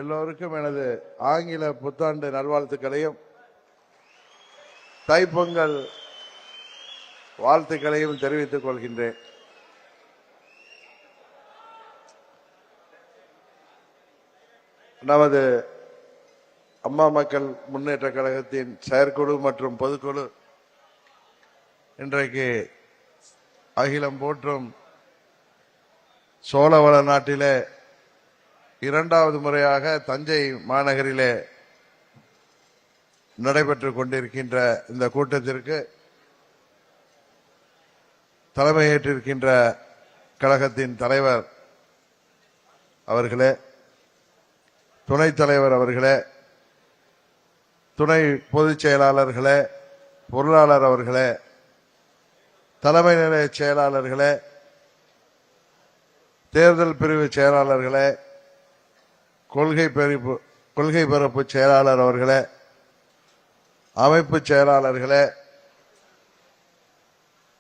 எல்லோருக்கும் எனது ஆங்கில புத்தாண்டு நல்வாழ்த்துக்களையும் தைப்பொங்கல் வாழ்த்துக்களையும் தெரிவித்துக் கொள்கின்றேன். நமது அம்மா மக்கள் முன்னேற்ற கழகத்தின் செயற்குழு மற்றும் பொதுக்குழு இன்றைக்கு அகிலம் போற்றும் சோழவள நாட்டிலே இரண்டாவது முறையாக தஞ்சை மாநகரிலே நடைபெற்றுக் கொண்டிருக்கின்ற இந்த கூட்டத்திற்கு தலைமையேற்றிருக்கின்ற கழகத்தின் தலைவர் அவர்களே, துணைத் தலைவர் அவர்களே, துணை பொதுச் செயலாளர்களே, பொருளாளர் அவர்களே, தலைமை நிலைய செயலாளர்களே, தேர்தல் பிரிவு செயலாளர்களே, கொள்கை பரப்பு செயலாளர் அவர்களே, அமைப்பு செயலாளர்களே,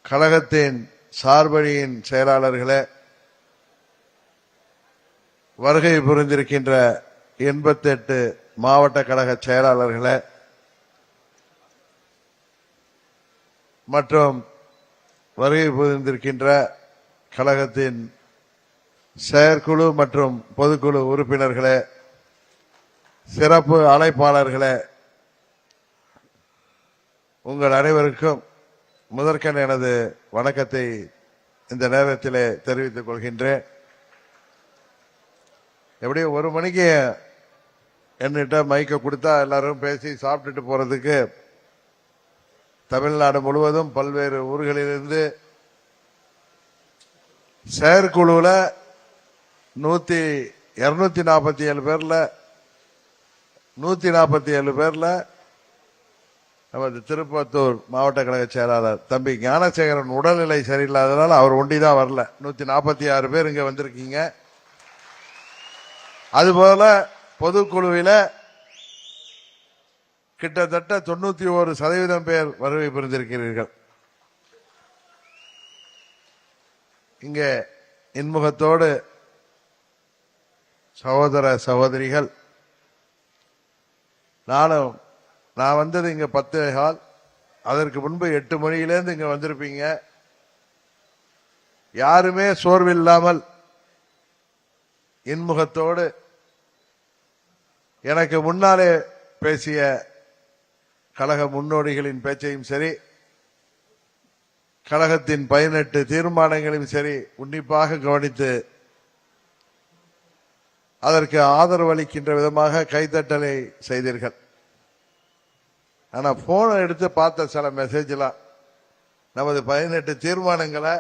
கழகத்தின் சார்பணியின் செயலாளர்களே, வருகை புரிந்திருக்கின்ற 88 மாவட்ட கழக செயலாளர்களே மற்றும் வருகை புரிந்திருக்கின்ற கழகத்தின் செயற்குழு மற்றும் பொதுக்குழு உறுப்பினர்களே, சிறப்பு அழைப்பாளர்களே, உங்கள் அனைவருக்கும் முதற்கண் எனது வணக்கத்தை இந்த நேரத்திலே தெரிவித்துக் கொள்கின்றேன். எப்படியும் 1 மணிக்கு என்னிட்ட மைக்க கொடுத்தா எல்லாரும் பேசி சாப்பிட்டுட்டு போறதுக்கு தமிழ்நாடு முழுவதும் பல்வேறு ஊர்களிலிருந்து செயற்குழுல 247 பேர்ல 147 பேர்ல நமது திருப்பத்தூர் மாவட்ட கழக செயலாளர் தம்பி ஞானசேகரன் உடல்நிலை சரியில்லாததால் அவர் ஒண்டிதான் வரல. 146 பேர் இங்க வந்திருக்கீங்க. அதுபோல பொதுக்குழுவில கிட்டத்தட்ட 91% பேர் வருகை புரிந்திருக்கிறீர்கள். இங்கே இன்முகத்தோடு சகோதர சகோதரிகள், நான் வந்தது இங்க 10:15, அதற்கு முன்பு 8 மணியிலிருந்து இங்க வந்திருப்பீங்க. யாருமே சோர்வில்லாமல் இன்முகத்தோடு எனக்கு முன்னாலே பேசிய கழக முன்னோடிகளின் பேச்சையும் சரி, கழகத்தின் 18 தீர்மானங்களையும் சரி உன்னிப்பாக கவனித்து அதற்கு ஆதரவு அளிக்கின்ற விதமாக கைதட்டலை செய்தீர்கள். ஆனா போனை எடுத்து பார்த்த சில மெசேஜ்லாம் நமது 18 தீர்மானங்களை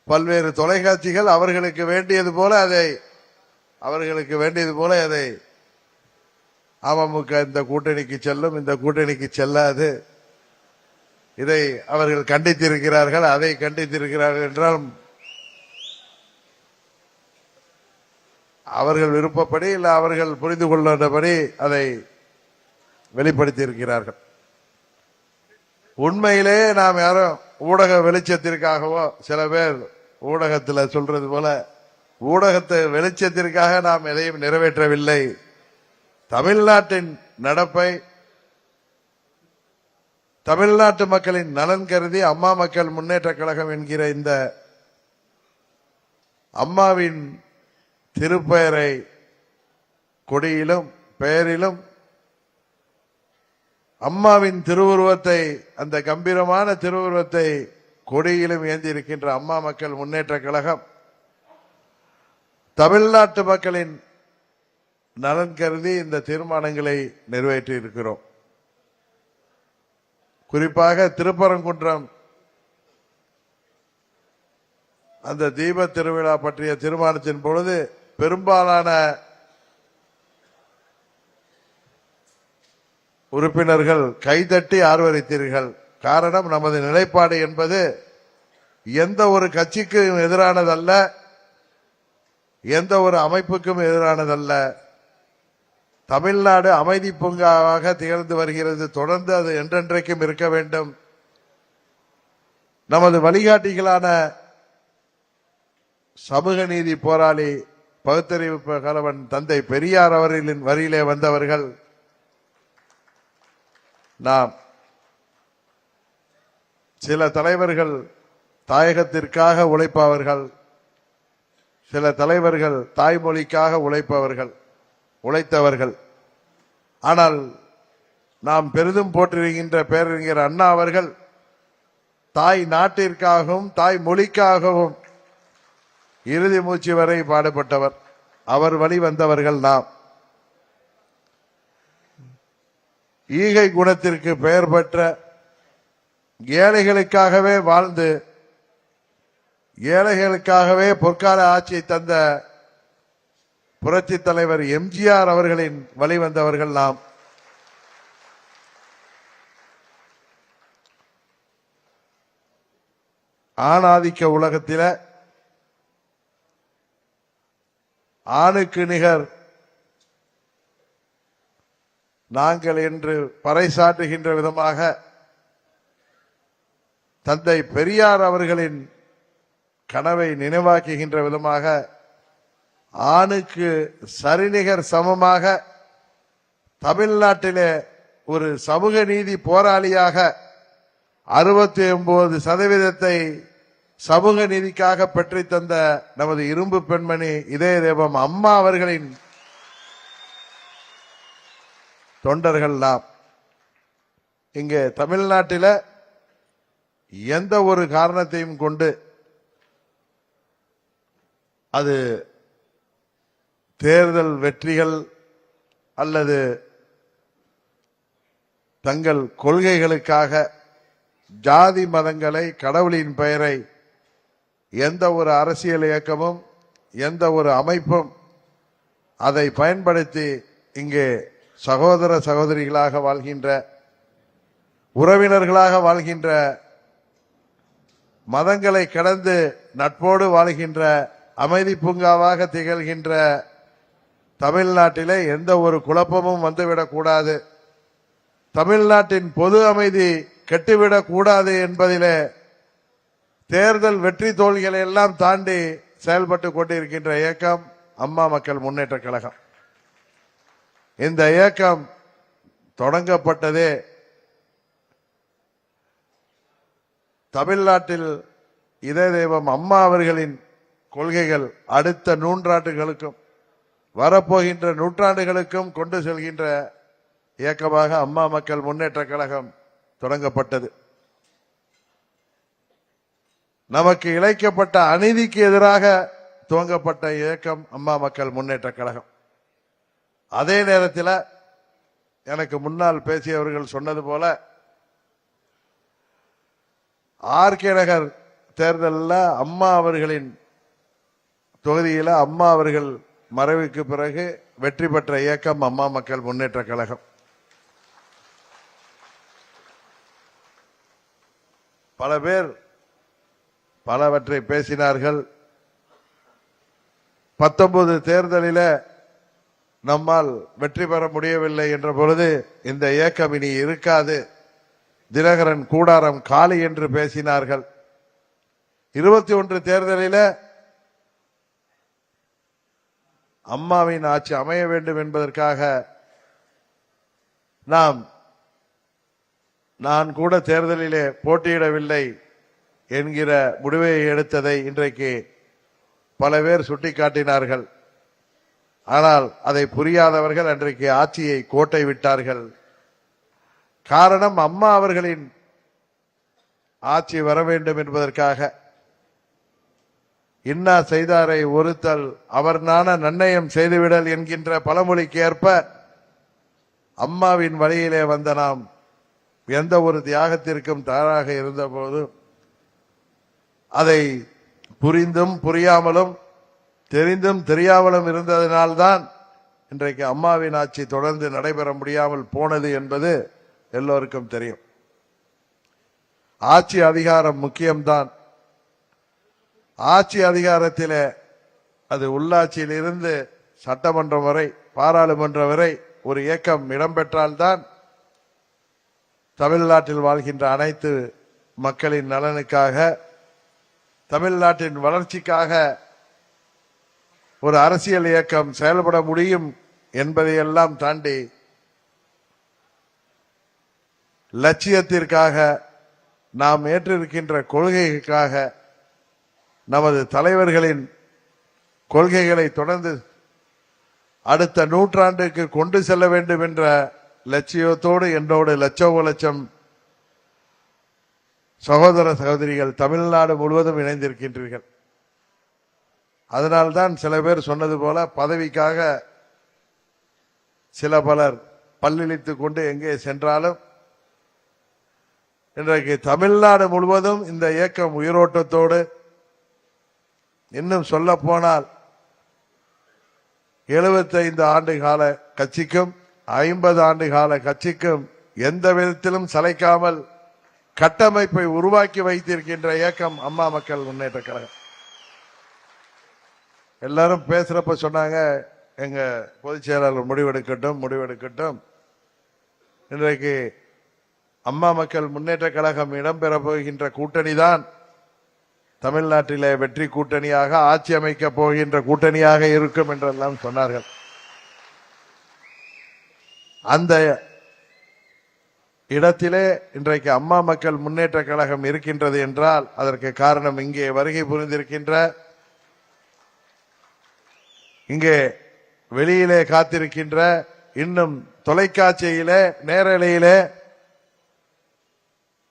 பல்வேறு தொலைக்காட்சிகள் அவர்களுக்கு வேண்டியது போல அதை அமமுக இந்த கூட்டணிக்கு செல்லும், இந்த கூட்டணிக்கு செல்லாது, இதை அவர்கள் கண்டித்திருக்கிறார்கள், அதை கண்டித்திருக்கிறார்கள் என்றால் அவர்கள் விருப்பப்படி இல்ல அவர்கள் புரிந்து கொள்ளபடி அதை வெளிப்படுத்தி இருக்கிறார்கள். உண்மையிலே நாம் யாரும் ஊடக வெளிச்சத்திற்காகவோ, சில பேர் ஊடகத்தில் சொல்றது போல ஊடகத்தை வெளிச்சத்திற்காக நாம் எதையும் நிறைவேற்றவில்லை. தமிழ்நாட்டின் நடப்பை, தமிழ்நாட்டு மக்களின் நலன் கருதி அம்மா மக்கள் முன்னேற்ற கழகம் என்கிற இந்த அம்மாவின் திருப்பெயரை கொடியிலும் பெயரிலும் அம்மாவின் திருவுருவத்தை, அந்த கம்பீரமான திருவுருவத்தை கொடியிலும் ஏந்தி இருக்கின்ற அம்மா மக்கள் முன்னேற்ற கழகம் தமிழ்நாட்டு மக்களின் நலன் கருதி இந்த தீர்மானங்களை நிறைவேற்றி இருக்கிறோம். குறிப்பாக திருப்பரங்குன்றம் அந்த தீப திருவிழா பற்றிய தீர்மானத்தின் பொழுது பெரும்பாலான உறுப்பினர்கள் கைதட்டி ஆர்வரித்தீர்கள். காரணம், நமது நிலைப்பாடு என்பது எந்த ஒரு கட்சிக்கும் எதிரானதல்ல, எந்த ஒரு அமைப்புக்கும் எதிரானதல்ல. தமிழ்நாடு அமைதி பூங்காவாக திகழ்ந்து வருகிறது. தொடர்ந்து அது என்றென்றைக்கும் இருக்க வேண்டும். நமது வழிகாட்டிகளான சமூக நீதி போராளி பகுத்தறிவு கலவன் தந்தை பெரியார் அவர்களின் வரியிலே வந்தவர்கள் நாம். சில தலைவர்கள் தாயகத்திற்காக உழைப்பவர்கள், சில தலைவர்கள் தாய்மொழிக்காக உழைத்தவர்கள். ஆனால் நாம் பெரிதும் போற்றிருக்கின்ற பேரறிஞர் அண்ணா அவர்கள் தாய் நாட்டிற்காகவும் தாய் மொழிக்காகவும் இறுதி மூச்சு வரை பாடுபட்டவர். அவர் வழி வந்தவர்கள் நாம். ஈகை குணத்திற்கு பெயர் பெற்ற, ஏழைகளுக்காகவே வாழ்ந்து ஏழைகளுக்காகவே பொற்கால ஆட்சியை தந்த புரட்சி தலைவர் எம்ஜிஆர் அவர்களின் வழி வந்தவர்கள் நாம். ஆணாதிக்க உலகத்தில ஆணுக்கு நிகர் நாங்கள் என்று பறைசாற்றுகின்ற விதமாக தந்தை பெரியார் அவர்களின் கனவை நினைவாக்குகின்ற விதமாக ஆணுக்கு சரிநிகர் சமமாக தமிழ்நாட்டிலே ஒரு சமூக நீதி போராளியாக 69% சமூக நீதிக்காக பெற்று தந்த நமது இரும்பு பெண்மணி இதய தெய்வம் அம்மா அவர்களின் தொண்டர்கள் நாம். இங்கே தமிழ்நாட்டில் எந்த ஒரு காரணத்தையும் கொண்டு அது தேர்தல் வெற்றிகள் அல்லது தங்கள் கொள்கைகளுக்காக ஜாதி மதங்களை, கடவுளின் பெயரை எந்த ஒரு அரசியல் இயக்கமும் எந்த ஒரு அமைப்பும் அதை பயன்படுத்தி இங்கே சகோதர சகோதரிகளாக வாழ்கின்ற, உறவினர்களாக வாழ்கின்ற, மதங்களை கடந்து நட்போடு வாழ்கின்ற, அமைதி பூங்காவாக திகழ்கின்ற தமிழ்நாட்டிலே எந்த ஒரு குழப்பமும் வந்துவிடக்கூடாது, தமிழ்நாட்டின் பொது அமைதி கெட்டுவிடக் கூடாது என்பதிலே தேர்தல் வெற்றி தோல்விகளை எல்லாம் தாண்டி செயல்பட்டு கொண்டிருக்கின்ற இயக்கம் அம்மா மக்கள் முன்னேற்ற கழகம். இந்த இயக்கம் தொடங்கப்பட்டதே தமிழ்நாட்டில் இதய தெய்வம் அம்மா அவர்களின் கொள்கைகள் அடுத்த நூற்றாண்டுகளுக்கும் வரப்போகின்ற நூற்றாண்டுகளுக்கும் கொண்டு செல்கின்ற இயக்கமாக அம்மா மக்கள் முன்னேற்ற கழகம் தொடங்கப்பட்டது. நமக்கு இழைக்கப்பட்ட அநீதிக்கு எதிராக துவங்கப்பட்ட இயக்கம் அம்மா மக்கள் முன்னேற்ற கழகம். அதே நேரத்தில் எனக்கு முன்னால் பேசியவர்கள் சொன்னது போல ஆர்கே நகர் தேர்தலில் அம்மா அவர்களின் தொகுதியில் அம்மா அவர்கள் மறைவுக்கு பிறகு வெற்றி பெற்ற இயக்கம் அம்மா மக்கள் முன்னேற்ற கழகம். பல பேர் பலவற்றை பேசினார்கள். 19 தேர்தலில் நம்மால் வெற்றி பெற முடியவில்லை என்ற பொழுது இந்த இயக்கம் இனி இருக்காது, தினகரன் கூடாரம் காலி என்று பேசினார்கள். 21 தேர்தலில் அம்மாவின் ஆட்சி அமைய வேண்டும் என்பதற்காக நான் கூட தேர்தலிலே போட்டியிடவில்லை என்கிற முடிவை எடுத்ததை இன்றைக்கு பல பேர் சுட்டிக்காட்டினார்கள். ஆனால் அதை புரியாதவர்கள் அன்றைக்கு ஆட்சியை கோட்டை விட்டார்கள். காரணம், அம்மா அவர்களின் ஆட்சி வர வேண்டும் என்பதற்காக இன்னா செய்தாரை ஒருத்தல் அவர் நாண நன்னயம் செய்துவிடல் என்கின்ற பழமொழிக்கு ஏற்ப அம்மாவின் வழியிலே வந்த நாம் எந்த ஒரு தியாகத்திற்கும் தயாராக இருந்தபோது அதை புரிந்தும் புரியாமலும் தெரிந்தும் தெரியாமலும் இருந்ததனால்தான் இன்றைக்கு அம்மாவின் ஆட்சி தொடர்ந்து நடைபெற முடியாமல் போனது என்பது எல்லோருக்கும் தெரியும். ஆட்சி அதிகாரம் முக்கியம்தான். ஆட்சி அதிகாரத்திலே அது உள்ளாட்சியில் இருந்து சட்டமன்றம் வரை, பாராளுமன்றம் வரை ஒரு இயக்கம் இடம்பெற்றால்தான் தமிழ்நாட்டில் வாழ்கின்ற அனைத்து மக்களின் நலனுக்காக, தமிழ்நாட்டின் வளர்ச்சிக்காக ஒரு அரசியல் இயக்கம் செயல்பட முடியும் என்பதையெல்லாம் தாண்டி லட்சியத்திற்காக நாம் ஏற்றிருக்கின்ற கொள்கைக்காக நமது தலைவர்களின் கொள்கைகளை தொடர்ந்து அடுத்த நூற்றாண்டுக்கு கொண்டு செல்ல வேண்டும் என்ற லட்சியத்தோடு என்னோடு லட்சம் சகோதர சகோதரிகள் தமிழ்நாடு முழுவதும் இணைந்திருக்கின்றீர்கள். அதனால்தான் சில பேர் சொன்னது போல பதவிக்காக சில பலர் பல்லிழித்துக் கொண்டு எங்கே சென்றாலும் இன்றைக்கு தமிழ்நாடு முழுவதும் இந்த இயக்கம் உயிரோட்டத்தோடு, இன்னும் சொல்ல போனால் 75 ஆண்டு கால கட்சிக்கும் 50 ஆண்டு கால கட்சிக்கும் எந்த விதத்திலும் சளைக்காமல் கட்டமைப்பை உருவாக்கி வைத்திருக்கின்ற இயக்கம் அம்மா மக்கள் முன்னேற்ற கழகம். எல்லாரும் பேசுறப்ப சொன்னாங்க, எங்க பொதுச் செயலாளர் முடிவெடுக்கட்டும். இன்றைக்கு அம்மா மக்கள் முன்னேற்ற கழகம் இடம்பெற போகின்ற கூட்டணி தான் தமிழ்நாட்டிலே வெற்றி கூட்டணியாக, ஆட்சி அமைக்க போகின்ற கூட்டணியாக இருக்கும் என்றெல்லாம் சொன்னார்கள். அந்த இடத்திலே இன்றைக்கு அம்மா மக்கள் முன்னேற்ற கழகம் இருக்கின்றது என்றால் அதற்கு காரணம் இங்கே வருகை புரிந்திருக்கின்ற, இங்கே வெளியிலே காத்திருக்கின்ற, இன்னும் தொலைக்காட்சியிலே நேரலையிலே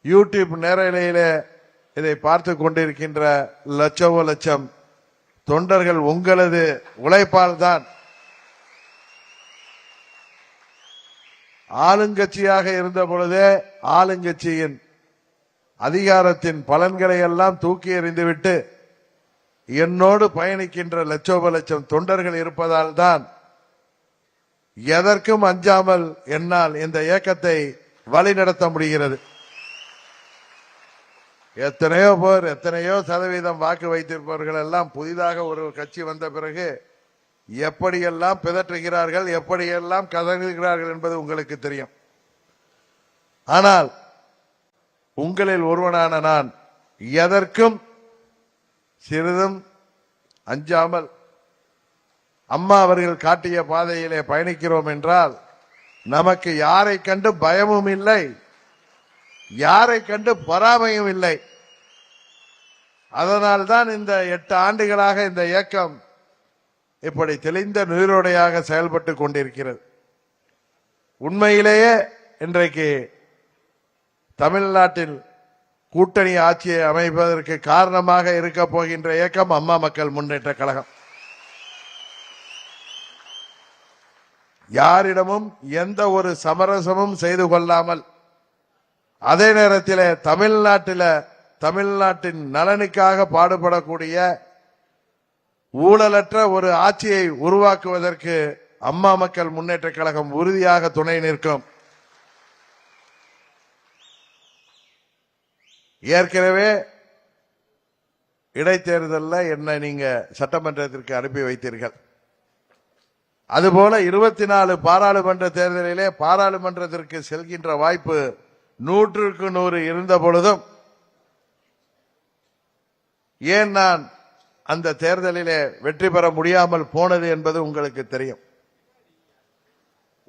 யூடியூப் நேரலையிலே இதை பார்த்து கொண்டிருக்கின்ற லட்சம் தொண்டர்கள் உங்களது உழைப்பால் தான் ஆளுங்கட்சியாக இருந்த பொழுதே ஆளுங்கட்சியின் அதிகாரத்தின் பலன்களை எல்லாம் தூக்கி எறிந்துவிட்டு என்னோடு பயணிக்கின்ற லட்சம் தொண்டர்கள் இருப்பதால் தான் எதற்கும் அஞ்சாமல் என்னால் இந்த இயக்கத்தை வழிநடத்த முடிகிறது. எத்தனையோ பேர் எத்தனையோ சதவீதம் வாக்கு வைத்திருப்பவர்கள் எல்லாம் புதிதாக ஒரு கட்சி வந்த பிறகு எப்படியெல்லாம் பிதற்றுகிறார்கள், எப்படியெல்லாம் கதறுகிறார்கள் என்பது உங்களுக்கு தெரியும். ஆனால் உங்களில் ஒருவனான நான் எதற்கும் சிறிதும் அஞ்சாமல் அம்மா அவர்கள் காட்டிய பாதையிலே பயணிக்கிறோம் என்றால் நமக்கு யாரை கண்டு பயமும் இல்லை, யாரை கண்டு பொறாமையும் இல்லை. அதனால்தான் இந்த 8 ஆண்டுகளாக இந்த இயக்கம் இப்படி தெளிந்த நீரோடையாக செயல்பட்டு கொண்டிருக்கிறது. உண்மையிலேயே இன்றைக்கு தமிழ்நாட்டில் கூட்டணி ஆட்சியை அமைப்பதற்கு காரணமாக இருக்க போகின்ற இயக்கம் அம்மா மக்கள் முன்னேற்ற கழகம். யாரிடமும் எந்த ஒரு சமரசமும் செய்து கொள்ளாமல், அதே நேரத்தில் தமிழ்நாட்டின் நலனுக்காக பாடுபடக்கூடிய ஊழலற்ற ஒரு ஆட்சியை உருவாக்குவதற்கு அம்மா மக்கள் முன்னேற்ற கழகம் உறுதியாக துணை நிற்கும். ஏற்கனவே இடைத்தேர்தலில் என்ன நீங்க சட்டமன்றத்திற்கு அனுப்பி வைத்தீர்கள். அதுபோல 24 பாராளுமன்ற தேர்தலிலே பாராளுமன்றத்திற்கு செல்கின்ற வாய்ப்பு 100க்கு 100 இருந்த பொழுதும் ஏன் நான் அந்த தேர்தலிலே வெற்றி பெற முடியாமல் போனது என்பது உங்களுக்கு தெரியும்.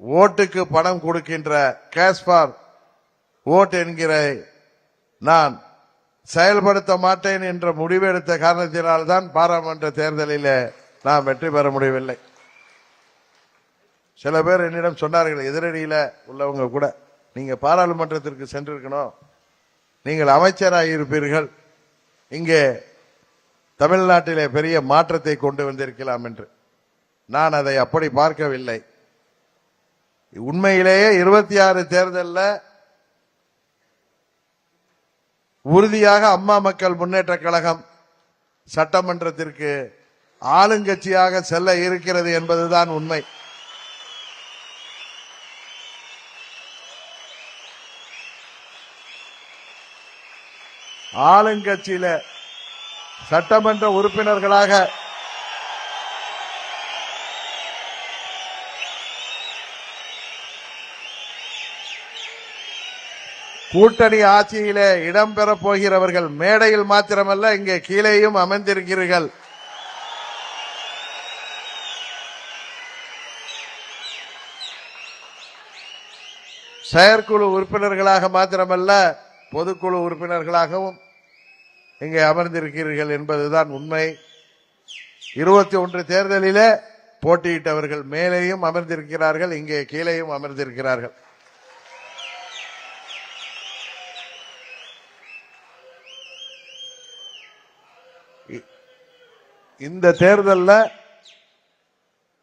ஓட்டுக்கு பணம் கொடுக்கின்ற கேஷ் ஃபார் ஓட் என்கிற நான் செயல்படுத்த மாட்டேன் என்ற முடிவெடுத்த காரணத்தினால்தான் பாராளுமன்ற தேர்தலில் நான் வெற்றி பெற முடியவில்லை. சில பேர் என்னிடம் சொன்னார்கள், எதிரணியில உள்ளவங்க கூட, நீங்க பாராளுமன்றத்திற்கு சென்றிருக்கணும், நீங்கள் அமைச்சராக இருப்பீர்கள், இங்கே தமிழ்நாட்டிலே பெரிய மாற்றத்தை கொண்டு வந்திருக்கலாம் என்று. நான் அதை அப்படி பார்க்கவில்லை. உண்மையிலேயே 26 தேர்தலில் உறுதியாக அம்மா மக்கள் முன்னேற்ற கழகம் சட்டமன்றத்திற்கு ஆளுங்கட்சியாக செல்ல இருக்கிறது என்பதுதான் உண்மை. ஆளுங்கட்சியில சட்டமன்ற உறுப்பினர்களாக கூட்டணி ஆட்சியிலே இடம்பெற போகிறவர்கள் மேடையில் மாத்திரமல்ல, இங்கே கீழேயும் அமர்ந்திருக்கிறீர்கள். செயற்குழு உறுப்பினர்களாக மாத்திரமல்ல பொதுக்குழு உறுப்பினர்களாகவும் இங்கே அமர்ந்திருக்கிறீர்கள் என்பதுதான் உண்மை. 21 தேர்தலிலே போட்டியிட்டவர்கள் மேலேயும் அமர்ந்திருக்கிறார்கள், இங்கே கீழேயும் அமர்ந்திருக்கிறார்கள். இந்த தேர்தலில்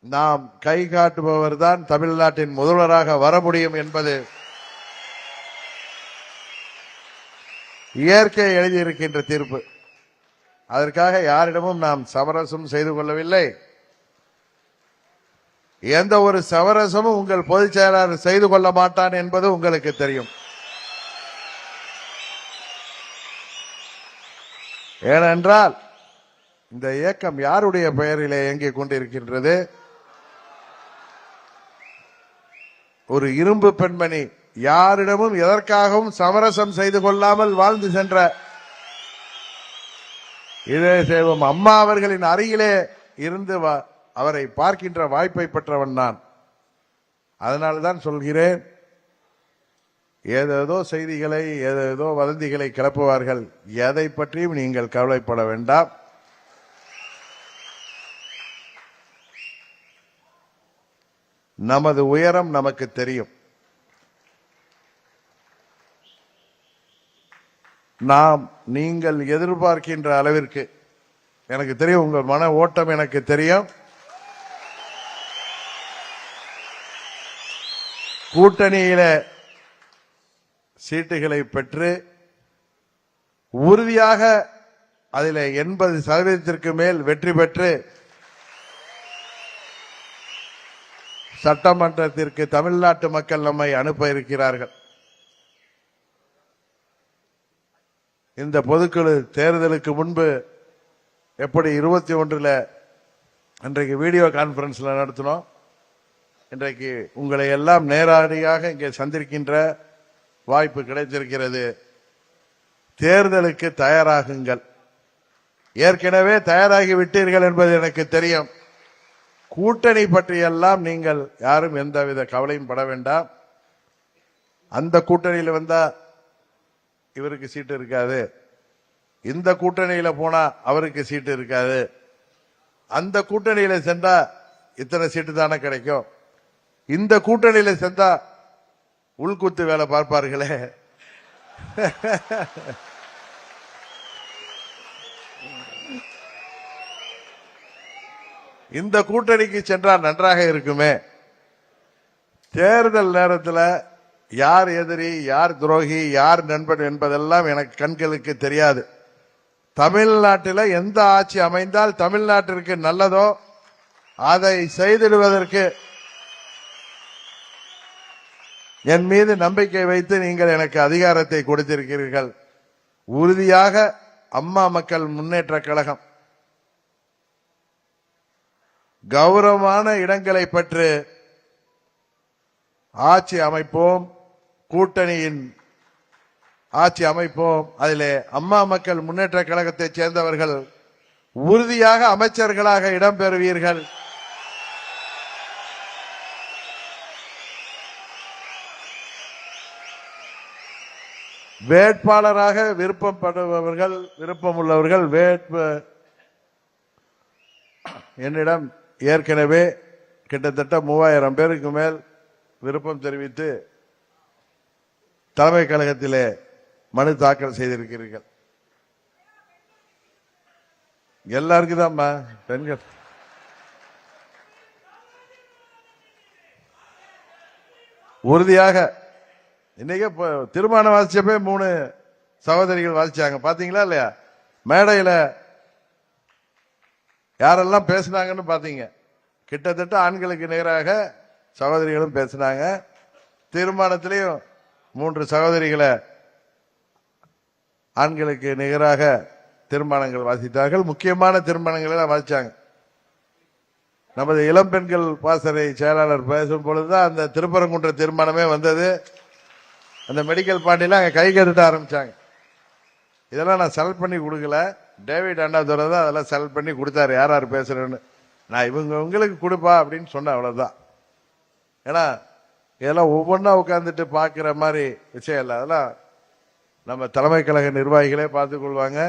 நாம் கை காட்டுபவர் தான் தமிழ்நாட்டின் முதல்வராக வர முடியும் என்பது இயற்கை எழுதியிருக்கின்ற தீர்ப்பு. அதற்காக யாரிடமும் நாம் சமரசம் செய்து கொள்ளவில்லை. எந்த ஒரு சமரசமும் உங்கள் பொதுச் செயலாளர் செய்து கொள்ள மாட்டான் என்பது உங்களுக்கு தெரியும். ஏனென்றால் இந்த இயக்கம் யாருடைய பெயரிலே இயங்கிக் கொண்டிருக்கின்றது? ஒரு இரும்பு பெண்மணி, யாரிடமும் எதற்காகவும் சமரசம் செய்து கொள்ளாமல் வாழ்ந்து சென்ற இளையசேவம் அம்மா அவர்களின் அருகிலே இருந்து அவரை பார்க்கின்ற வாய்ப்பை பெற்றவன் நான். அதனால்தான் சொல்கிறேன், ஏதேதோ செய்திகளை ஏதேதோ வதந்திகளை கிளப்புவார்கள். எதை பற்றியும் நீங்கள் கவலைப்பட வேண்டாம். நமது உயரம் நமக்கு தெரியும். நாம் நீங்கள் எதிர்பார்க்கின்ற அளவிற்கு எனக்கு தெரியும். உங்கள் மன ஓட்டம் எனக்கு தெரியும். கூட்டணியில சீட்டுகளை பெற்று உறுதியாக அதில் 80% மேல் வெற்றி பெற்று சட்டமன்றத்திற்கு தமிழ்நாட்டு மக்கள் நம்மை அனுப்ப இருக்கிறார்கள். இந்த பொதுக்குழு தேர்தலுக்கு முன்பு எப்படி 21 இன்றைக்கு வீடியோ கான்பரன்ஸ்ல நடத்தினோம், இன்றைக்கு உங்களை எல்லாம் நேரடியாக இங்கே சந்திக்கின்ற வாய்ப்பு கிடைத்திருக்கிறது. தேர்தலுக்கு தயாராகுங்கள். ஏற்கனவே தயாராகி விட்டீர்கள் என்பது எனக்கு தெரியும். கூட்டணி பற்றியெல்லாம் நீங்கள் யாரும் எந்தவித கவலையும் பட வேண்டாம். அந்த கூட்டணியில் வந்தா இவருக்கு சீட்டு இருக்காது, இந்த கூட்டணியில போனா அவருக்கு சீட்டு இருக்காது, அந்த கூட்டணியில சென்றா இத்தனை சீட்டு தானே கிடைக்கும், இந்த கூட்டணியில சென்றா உள்குத்து வேலை பார்ப்பார்களே. இந்த கூட்டணிக்கு சென்றால் நன்றாக இருக்குமே. தேர்தல் நேரத்தில் யார் எதிரி, யார் துரோகி, யார் நண்பன் என்பதெல்லாம் எனக்கு கண்களுக்கு தெரியாது. தமிழ்நாட்டில் எந்த ஆட்சி அமைந்தால் தமிழ்நாட்டிற்கு நல்லதோ அதை செய்திடுவதற்கு என் மீது நம்பிக்கை வைத்து நீங்கள் எனக்கு அதிகாரத்தை கொடுத்திருக்கிறீர்கள். உறுதியாக அம்மா மக்கள் முன்னேற்ற கழகம் கௌரவமான இடங்களை பெற்று ஆட்சி அமைப்போம், கூட்டணியின் ஆட்சி அமைப்போம். அதிலே அம்மா மக்கள் முன்னேற்ற கழகத்தைச் சேர்ந்தவர்கள் உறுதியாக அமைச்சர்களாக இடம்பெறுவீர்கள். வேட்பாளராக விருப்பப்படுபவர்கள், விருப்பமுள்ளவர்கள் என்னிடம் ஏற்கனவே கிட்டத்தட்ட 3000 பேருக்கு மேல் விருப்பம் தெரிவித்து தலைமை கழகத்திலே மனு தாக்கல் செய்திருக்கிறீர்கள். எல்லாருக்கும் தான் பெண்கள். உறுதியாக இன்னைக்கு திருமணம் வாசிச்சப்பே 3 சகோதரிகள் வாசிச்சாங்க, பாத்தீங்களா இல்லையா? மேடையில யாரெல்லாம் பேசினாங்கன்னு பாத்தீங்க. கிட்டத்தட்ட ஆண்களுக்கு நிகராக சகோதரிகளும் பேசினாங்க. தீர்மானத்திலையும் 3 சகோதரிகளை ஆண்களுக்கு நிகராக தீர்மானங்கள் வாசித்தார்கள். முக்கியமான தீர்மானங்களை வாசிச்சாங்க. நமது இளம்பெண்கள் பாசறை செயலாளர் பேசும் பொழுதுதான் அந்த திருப்பரங்குன்ற தீர்மானமே வந்தது. அந்த மெடிக்கல் பாண்டியில அங்க கை கட்டுட்ட ஆரம்பிச்சாங்க. இதெல்லாம் நான் செலக்ட் பண்ணி கொடுக்கல, டேவிட் அண்ணாதுரை தான் அதெல்லாம் செலக்ட் பண்ணி கொடுத்தாரு, யார் யார் பேசுறேன்னு. நான் உங்களுக்கு கொடுப்பா அப்படின்னு சொன்னேன், அவ்வளவுதான். ஏன்னா இதெல்லாம் ஒவ்வொன்றா உட்கார்ந்துட்டு பார்க்கிற மாதிரி விஷயம் இல்லை. அதெல்லாம் நம்ம தலைமை கழக நிர்வாகிகளே பார்த்துக் கொள்வாங்க.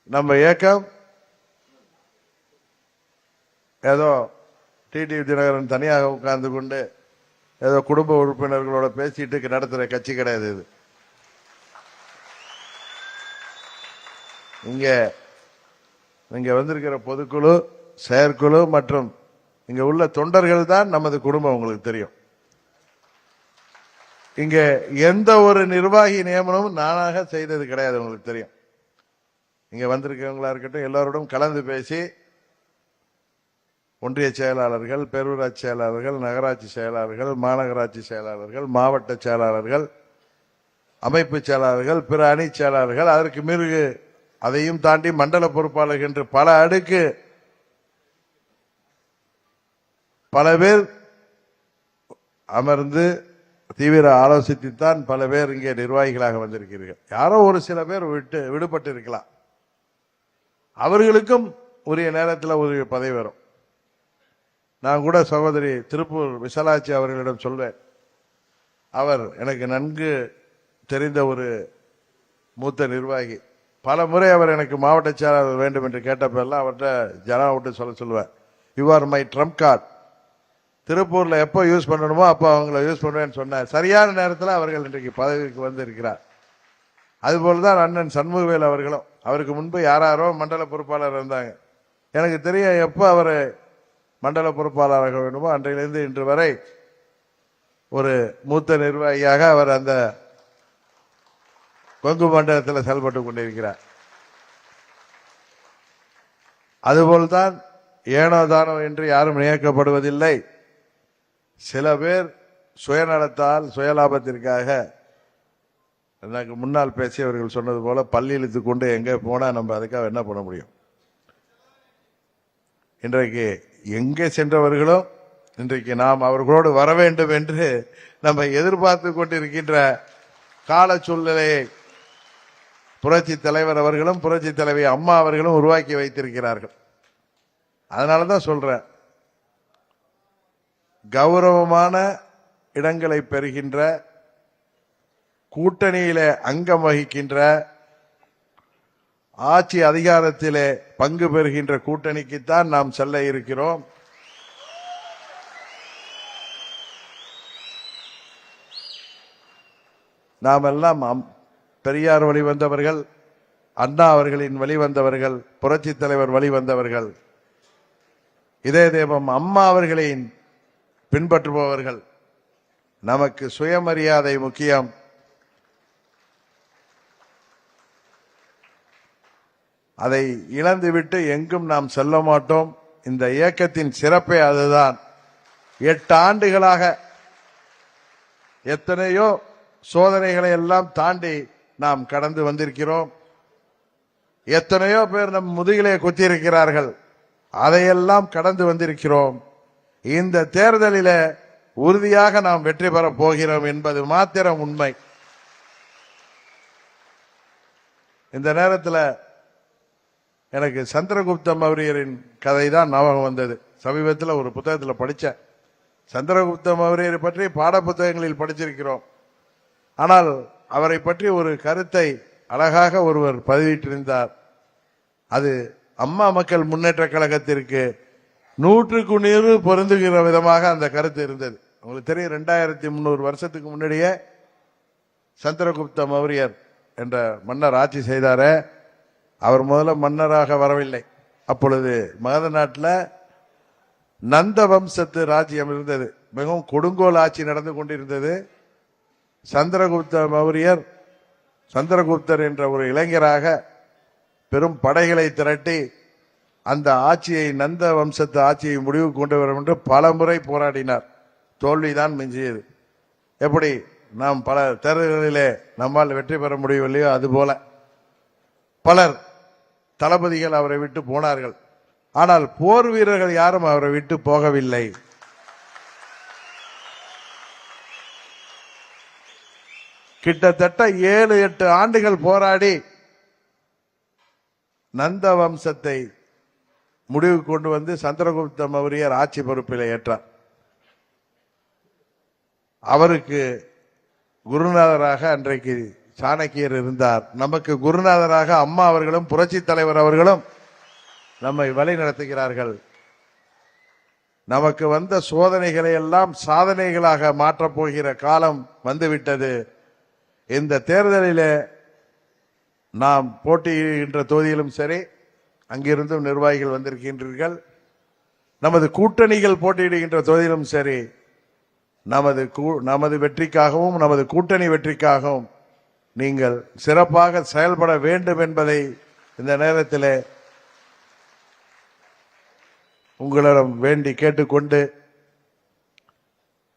நம்ம இயக்கம் ஏதோ டிடிவி தினகரன் தனியாக உட்கார்ந்து கொண்டு ஏதோ குடும்ப உறுப்பினர்களோட பேசிட்டு நடத்துற கட்சி கிடையாது இது. இங்க வந்திருக்கிற பொதுக்குழு, செயற்குழு மற்றும் இங்க உள்ள தொண்டர்கள் தான் நமது குடும்பம். உங்களுக்கு தெரியும், இங்க எந்த ஒரு நிர்வாகி நியமனமும் நானாக செய்தது கிடையாது. உங்களுக்கு தெரியும், இங்க வந்திருக்கிறவங்களா இருக்கட்டும் எல்லாரோடும் கலந்து பேசி ஒன்றிய செயலாளர்கள், பேரூராட்சி செயலாளர்கள், நகராட்சி செயலாளர்கள், மாநகராட்சி செயலாளர்கள், மாவட்ட செயலாளர்கள், அமைப்பு செயலாளர்கள், பிற அணி செயலாளர்கள், அதற்கு மீறி அதையும் தாண்டி மண்டல பொறுப்பாளர்கள் என்று பல அடுக்கு பல பேர் அமர்ந்து தீவிர ஆலோசித்துத்தான் பல பேர் இங்கே நிர்வாகிகளாக வந்திருக்கிறீர்கள். யாரோ ஒரு சில பேர் விடுபட்டு இருக்கலாம். அவர்களுக்கும் உரிய நேரத்தில் உரிய பதவி வரும். நான் கூட சகோதரி திருப்பூர் விசாலாட்சி அவர்களிடம் சொல்வேன். அவர் எனக்கு நன்கு தெரிந்த ஒரு மூத்த நிர்வாகி. பல முறை அவர் எனக்கு மாவட்ட செயலாளர் வேண்டும் என்று கேட்டப்பெல்லாம் அவர்கிட்ட ஜனா விட்டு சொல்லுவேன், you are my Trump card. திருப்பூர்ல எப்போ யூஸ் பண்ணணுமோ அப்போ அவங்கள யூஸ் பண்ணுவேன்னு சொன்னார். சரியான நேரத்தில் அவர்கள் இன்றைக்கு பதவிக்கு வந்து இருக்கிறார். அதுபோலதான் அண்ணன் சண்முகவேல் அவர்களும். அவருக்கு முன்பு யாரோ மண்டல பொறுப்பாளர் இருந்தாங்க. எனக்கு தெரியும் எப்போ அவர் மண்டல பொறுப்பாளராக வேண்டுமோ அன்றையிலிருந்து இன்று வரை ஒரு மூத்த நிர்வாகியாக அவர் அந்த கொங்கு மண்டலத்தில் செயல்பட்டுக் கொண்டிருக்கிறார். அதுபோல்தான் ஏனோ தானோ என்று யாரும் நியமிக்கப்படுவதில்லை. சில பேர் சுயநலத்தால் சுயலாபத்திற்காக எனக்கு முன்னால் பேசியவர்கள் சொன்னது போல பள்ளி இழுத்து கொண்டு எங்கே போனா நம்ம அதுக்காக என்ன பண்ண முடியும்? இன்றைக்கு எங்கே சென்றவர்களும் இன்றைக்கு நாம் அவர்களோடு வர வேண்டும் என்று நம்ம எதிர்பார்த்து கொண்டிருக்கின்ற கால சூழ்நிலையை புரட்சி தலைவர் அவர்களும் புரட்சி தலைவி அம்மா அவர்களும் உருவாக்கி வைத்திருக்கிறார்கள். அதனாலதான் சொல்றேன், கௌரவமான இடங்களை பெறுகின்ற கூட்டணியிலே அங்கம் வகிக்கின்ற ஆட்சி அதிகாரத்திலே பங்கு பெறுகின்ற கூட்டணிக்குத்தான் நாம் செல்ல இருக்கிறோம். நாம் எல்லாம் பெரியார் வழி வந்தவர்கள், அண்ணா அவர்களின் வழி வந்தவர்கள், புரட்சி தலைவர் வழி வந்தவர்கள், இதே தெய்வம் அம்மா அவர்களின் பின்பற்றுபவர்கள். நமக்கு சுயமரியாதை முக்கியம். அதை இழந்துவிட்டு எங்கும் நாம் செல்ல மாட்டோம். இந்த இயக்கத்தின் சிறப்பே அதுதான். 8 ஆண்டுகளாக எத்தனையோ சோதனைகளை எல்லாம் தாண்டி நாம் கடந்து வந்திருக்கிறோம். எத்தனையோ பேர் நம் முதுகிலே குத்தியிருக்கிறார்கள். அதையெல்லாம் கடந்து வந்திருக்கிறோம். இந்த தேர்தலில் உறுதியாக நாம் வெற்றி பெறப் போகிறோம் என்பது மாத்திரம் உண்மை. இந்த நேரத்தில் எனக்கு சந்திரகுப்த மௌரியரின் கதை தான் ஞாபகம் வந்தது. சமீபத்தில் ஒரு புத்தகத்தில் படித்தேன். சந்திரகுப்த மௌரியரை பற்றி பாட புத்தகங்களில் படிச்சிருக்கிறோம். ஆனால் அவரை பற்றி ஒரு கருத்தை அழகாக ஒருவர் பதிவிட்டிருந்தார். அது அம்மா மக்கள் முன்னேற்ற கழகத்திற்கு 100க்கு 100 பொருந்துகிற விதமாக அந்த கருத்து இருந்தது. உங்களுக்கு தெரியும், 2300 வருஷத்துக்கு முன்னாடியே சந்திரகுப்த மௌரியர் என்ற மன்னர் ஆட்சி செய்தார. அவர் முதல்ல மன்னராக வரவில்லை. அப்பொழுது மகத நாட்டில் நந்த வம்சத்து ராஜ்யம் இருந்தது. மிகவும் கொடுங்கோல் ஆட்சி நடந்து கொண்டிருந்தது. சந்திரகுப்த மௌரியர், சந்திரகுப்தர் என்ற ஒரு இளைஞராக பெரும் படைகளை திரட்டி அந்த ஆட்சியை, நந்த வம்சத்து ஆட்சியை முடிவு கொண்டு வரும் என்று பல முறை போராடினார். தோல்விதான் மிஞ்சியது. எப்படி நாம் பல தேர்தல்களிலே நம்மால் வெற்றி பெற முடியவில்லையோ அதுபோல பலர் தளபதிகள் அவரை விட்டு போனார்கள். ஆனால் போர் வீரர்கள் யாரும் அவரை விட்டு போகவில்லை. கிட்டத்தட்ட 7-8 ஆண்டுகள் போராடி நந்த வம்சத்தை முடிவு கொண்டு வந்து சந்திரகுப்த மௌரியர் ஆட்சி பொறுப்பில் ஏற்றார். அவருக்கு குருநாதராக அன்றைக்கு சாணக்கியர் இருந்தார். நமக்கு குருநாதராக அம்மா அவர்களும் புரட்சி தலைவர் அவர்களும் நம்மை வழி நடத்துகிறார்கள். நமக்கு வந்த சோதனைகளை எல்லாம் சாதனைகளாக மாற்றப் போகிற காலம் வந்துவிட்டது. இந்த தேர்தலிலே நாம் போட்டியிடுகின்ற தொகுதியிலும் சரி, அங்கிருந்தும் நிர்வாகிகள் வந்திருக்கின்றீர்கள். நமது கூட்டணிகள் போட்டியிடுகின்ற தொகுதியிலும் சரி, நமது வெற்றிக்காகவும் நமது கூட்டணி வெற்றிக்காகவும் நீங்கள் சிறப்பாக செயல்பட வேண்டும் என்பதை இந்த நேரத்தில் உங்களிடம் வேண்டி கேட்டுக்கொண்டு,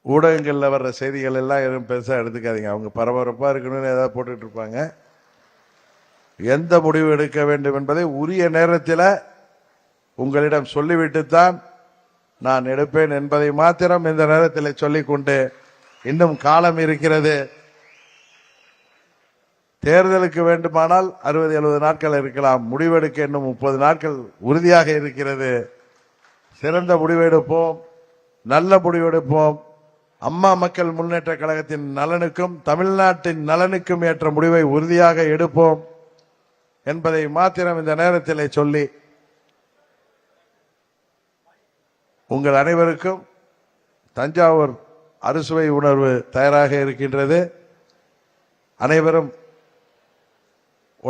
ஊடகங்களில் வர்ற செய்திகள் எல்லாம் எதுவும் பெருசா எடுத்துக்காதீங்க. அவங்க பரபரப்பா இருக்கணும்னு ஏதாவது போட்டுட்டு இருப்பாங்க. எந்த முடிவு எடுக்க வேண்டும் என்பதை உரிய நேரத்தில் உங்களிடம் சொல்லிவிட்டுத்தான் நான் எடுப்பேன் என்பதை மாத்திரம் இந்த நேரத்தில் சொல்லிக்கொண்டு, இன்னும் காலம் இருக்கிறது. தேர்தலுக்கு வேண்டுமானால் 60-70 நாட்கள் இருக்கலாம். முடிவெடுக்க இன்னும் 30 நாட்கள் உறுதியாக இருக்கிறது. சிறந்த முடிவெடுப்போம், நல்ல முடிவெடுப்போம். அம்மா மக்கள் முன்னேற்ற கழகத்தின் நலனுக்கும் தமிழ்நாட்டின் நலனுக்கும் ஏற்ற முடிவை உறுதியாக எடுப்போம் என்பதை மாத்திரம் இந்த நேரத்தில் சொல்லி, உங்கள் அனைவருக்கும் தஞ்சாவூர் அறுசுவை உணர்வு தயாராக இருக்கின்றது. அனைவரும்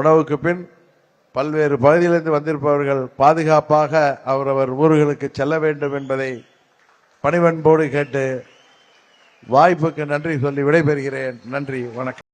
உணவுக்கு பின் பல்வேறு பகுதியிலிருந்து வந்திருப்பவர்கள் பாதுகாப்பாக அவரவர் ஊர்களுக்கு செல்ல வேண்டும் என்பதை பணிவன்போடு கேட்டு வாய்ப்புக்கு நன்றி சொல்லி விடைபெறுகிறேன். நன்றி, வணக்கம்.